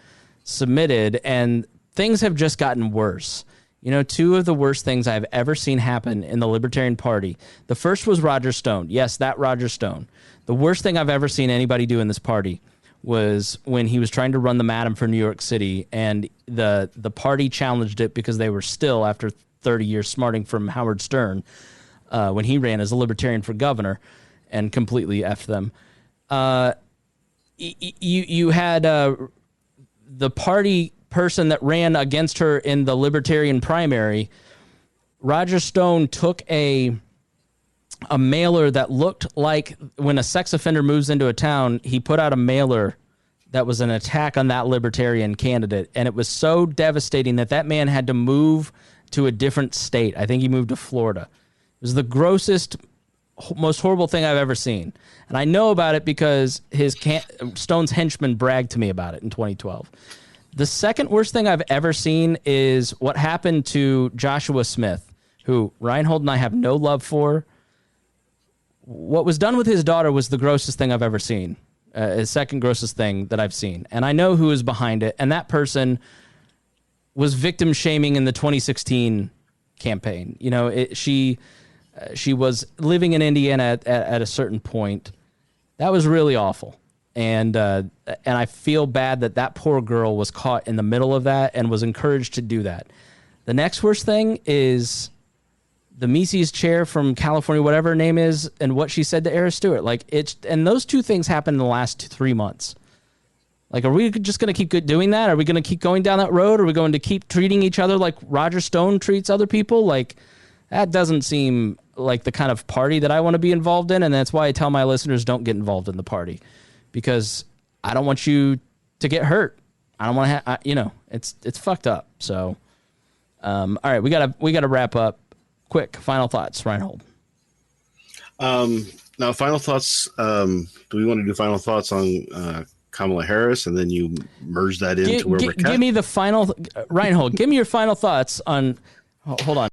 submitted, and things have just gotten worse. Two of the worst things I've ever seen happen in the Libertarian Party. The first was Roger Stone. Yes, that Roger Stone. The worst thing I've ever seen anybody do in this party was when he was trying to run the Madam for New York City, and the party challenged it because they were still, after 30 years smarting from Howard Stern, when he ran as a Libertarian for governor, and completely effed them. You had the party person that ran against her in the Libertarian primary. Roger Stone took a mailer that looked like when a sex offender moves into a town, he put out a mailer that was an attack on that Libertarian candidate. And it was so devastating that man had to move to a different state. I think he moved to Florida. It was the grossest, most horrible thing I've ever seen. And I know about it because Stone's henchman bragged to me about it in 2012. The second worst thing I've ever seen is what happened to Joshua Smith, who Reinhold and I have no love for. What was done with his daughter was the grossest thing I've ever seen. His second grossest thing that I've seen. And I know who is behind it. And that person was victim shaming in the 2016 campaign. She was living in Indiana at a certain point. That was really awful. And I feel bad that poor girl was caught in the middle of that and was encouraged to do that. The next worst thing is the Mises chair from California, whatever her name is, and what she said to Era Stewart. And those two things happened in the last 3 months. Like, are we just going to keep doing that? Are we going to keep going down that road? Are we going to keep treating each other like Roger Stone treats other people? Like, that doesn't seem like the kind of party that I want to be involved in. And that's why I tell my listeners, don't get involved in the party, because I don't want you to get hurt. I don't want to it's fucked up. So, all right, we gotta wrap up. Quick final thoughts, Reinhold. Now, final thoughts. Do we want to do final thoughts on Kamala Harris, and then you merge that into where we're give me the final, Reinhold. Give me your final thoughts on. Hold on.